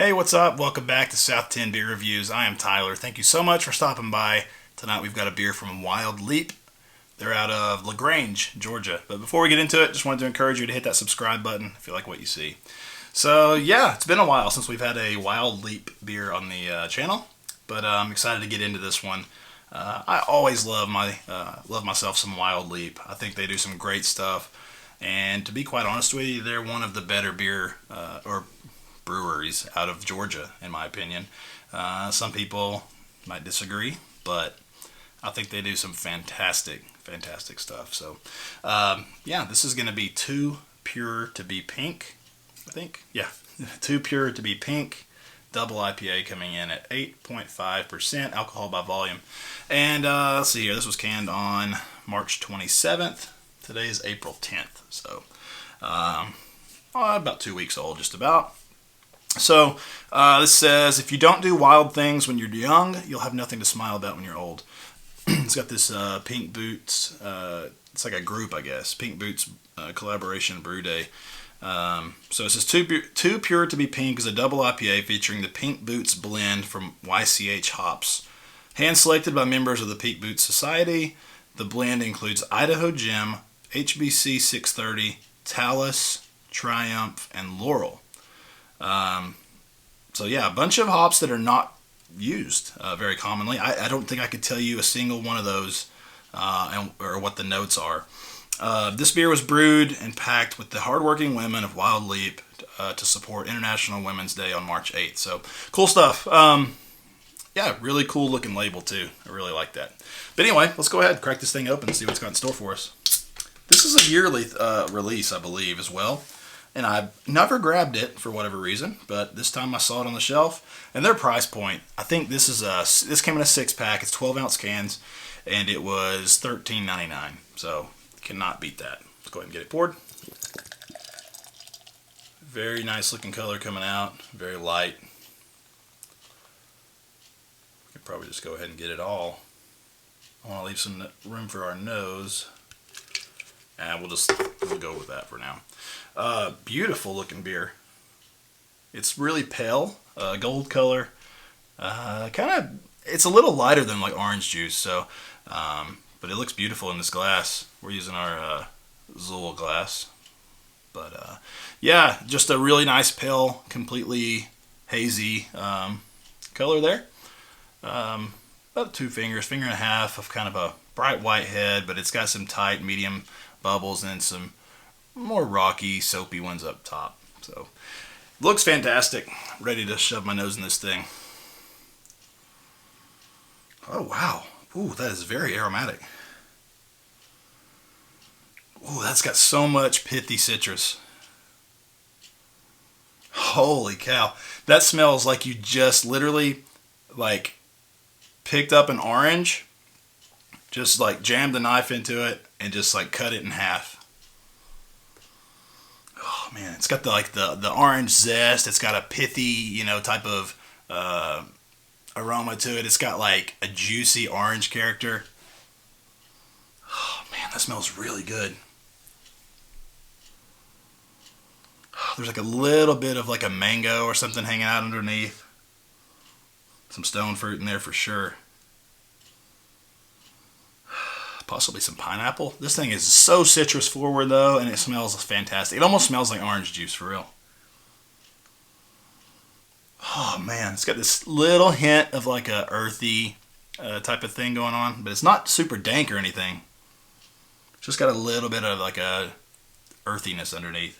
Hey, what's up? Welcome back to South 10 Beer Reviews. I am Tyler. Thank you so much for stopping by. Tonight we've got a beer from Wild Leap. They're out of LaGrange, Georgia. But before we get into it, just wanted to encourage you to hit that subscribe button if you like what you see. So yeah, it's been a while since we've had a Wild Leap beer on the channel, but I'm excited to get into this one. I always love myself some Wild Leap. I think they do some great stuff, and to be quite honest with you, they're one of the better beer or breweries out of Georgia, in my opinion. Some people might disagree, but I think they do some fantastic stuff. So, yeah, this is going to be Too Pure to Be Pink, I think. Yeah, Too Pure to Be Pink, double IPA coming in at 8.5% alcohol by volume. And let's see here, this was canned on March 27th. Today is April 10th, so about 2 weeks old, just about. So this says, if you don't do wild things when you're young, you'll have nothing to smile about when you're old. It's got this Pink Boots, it's like a group, I guess, Pink Boots collaboration brew day. So it says, Too Pure to Be Pink is a double IPA featuring the Pink Boots blend from YCH hops. Hand selected by members of the Pink Boots Society, the blend includes Idaho Gem, HBC 630, Talus, Triumph, and Laurel. So yeah, a bunch of hops that are not used very commonly. I don't think I could tell you a single one of those or what the notes are. This beer was brewed and packed with the hardworking women of Wild Leap to support International Women's Day on March 8th. So cool stuff. Yeah, really cool looking label too. I really like that. But anyway, let's go ahead and crack this thing open and see what's got in store for us. This is a yearly release, I believe, as well. And I never grabbed it for whatever reason, but this time I saw it on the shelf. And their price point, I think this came in a 6-pack. It's 12-ounce cans, and it was $13.99. So cannot beat that. Let's go ahead and get it poured. Very nice looking color coming out. Very light. We could probably just go ahead and get it all. I want to leave some room for our nose. And we'll go with that for now. Beautiful looking beer. It's really pale, gold color. It's a little lighter than like orange juice, so, but it looks beautiful in this glass. We're using our Zool glass, but yeah, just a really nice pale, completely hazy color there. About 2 fingers, finger and a half of kind of a bright white head, but it's got some tight, medium bubbles and some more rocky, soapy ones up top. So, looks fantastic. Ready to shove my nose in this thing. Oh, wow. Ooh, that is very aromatic. Ooh, that's got so much pithy citrus. Holy cow. That smells like you just literally, like, picked up an orange, just, like, jammed the knife into it, and just, like, cut it in half. Oh man, it's got the orange zest. It's got a pithy, type of aroma to it. It's got like a juicy orange character. Oh man, that smells really good. There's like a little bit of like a mango or something hanging out underneath. Some stone fruit in there for sure. Possibly some pineapple. This thing is so citrus forward though, and it smells fantastic. It almost smells like orange juice for real. Oh man, it's got this little hint of like a earthy type of thing going on, but it's not super dank or anything. It's just got a little bit of like a earthiness underneath.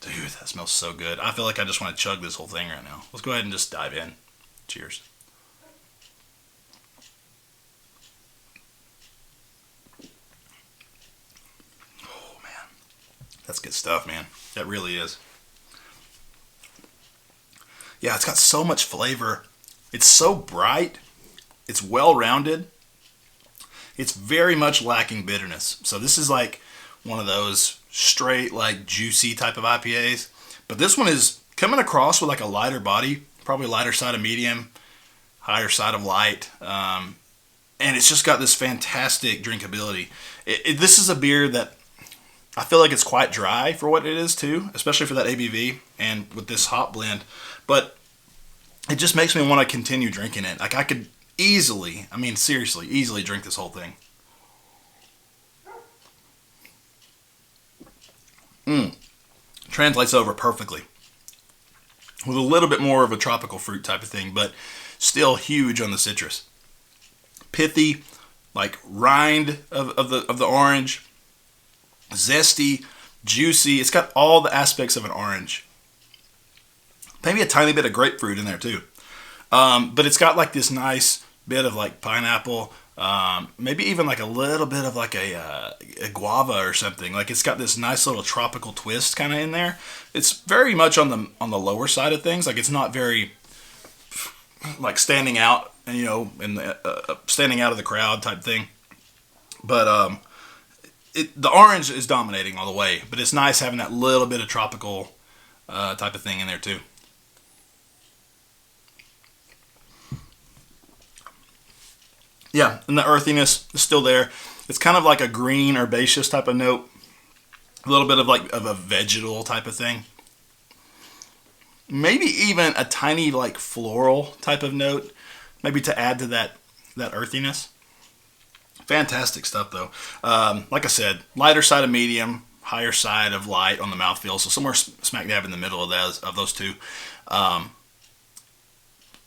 Dude, that smells so good. I feel like I just want to chug this whole thing right now. Let's go ahead and just dive in. Cheers. That's good stuff, man. That really is. Yeah, it's got so much flavor. It's so bright. It's well-rounded. It's very much lacking bitterness. So this is like one of those straight, like, juicy type of IPAs. But this one is coming across with like a lighter body, probably lighter side of medium, higher side of light. And it's just got this fantastic drinkability. This is a beer that I feel like it's quite dry for what it is too, especially for that ABV and with this hop blend. But it just makes me want to continue drinking it. Like I could easily, I mean seriously, easily drink this whole thing. Translates over perfectly. With a little bit more of a tropical fruit type of thing, but still huge on the citrus. Pithy, like rind of the orange, zesty, juicy. It's got all the aspects of an orange. Maybe a tiny bit of grapefruit in there too. But it's got like this nice bit of like pineapple, maybe even like a little bit of like a guava or something. Like it's got this nice little tropical twist kind of in there. It's very much on the lower side of things. Like it's not very like standing out, you know, in the standing out of the crowd type thing. But the orange is dominating all the way. But it's nice having that little bit of tropical type of thing in there too. Yeah, and the earthiness is still there. It's kind of like a green herbaceous type of note. A little bit of like of a vegetal type of thing. Maybe even a tiny like floral type of note. Maybe to add to that earthiness. Fantastic stuff though. Like I said, lighter side of medium, higher side of light on the mouthfeel. So somewhere smack dab in the middle of those two.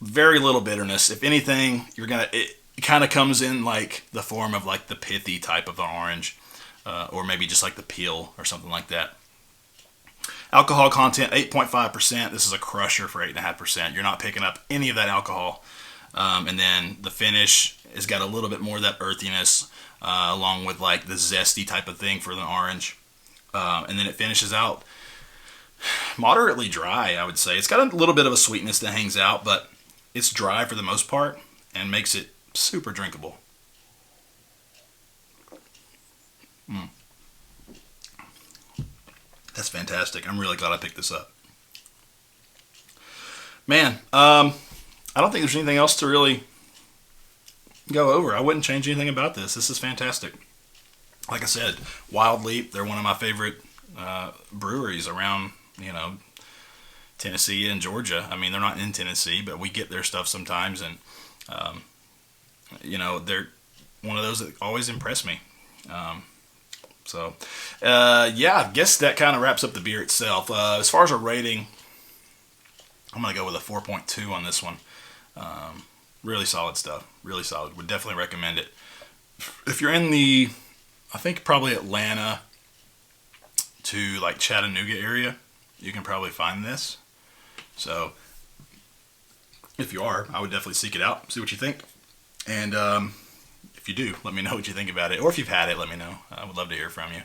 Very little bitterness. If anything, it kind of comes in like the form of like the pithy type of the orange, or maybe just like the peel or something like that. Alcohol content 8.5%. This is a crusher for 8.5%. You're not picking up any of that alcohol. And then the finish has got a little bit more of that earthiness, along with like the zesty type of thing for the orange. And then it finishes out moderately dry, I would say. It's got a little bit of a sweetness that hangs out, but it's dry for the most part and makes it super drinkable. That's fantastic. I'm really glad I picked this up. Man, I don't think there's anything else to really go over. I wouldn't change anything about this. This is fantastic. Like I said, Wild Leap, they're one of my favorite breweries around, you know, Tennessee and Georgia. I mean, they're not in Tennessee, but we get their stuff sometimes, and you know, they're one of those that always impress me. Yeah, I guess that kind of wraps up the beer itself. As far as a rating, I'm going to go with a 4.2 on this one. Really solid stuff. Really solid. Would definitely recommend it. If you're in the, I think probably Atlanta to like Chattanooga area, you can probably find this. So if you are, I would definitely seek it out, see what you think. And if you do, let me know what you think about it. Or if you've had it, let me know. I would love to hear from you.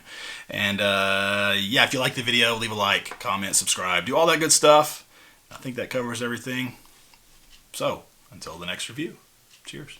And yeah, if you like the video, leave a like, comment, subscribe, do all that good stuff. I think that covers everything. So, until the next review, cheers.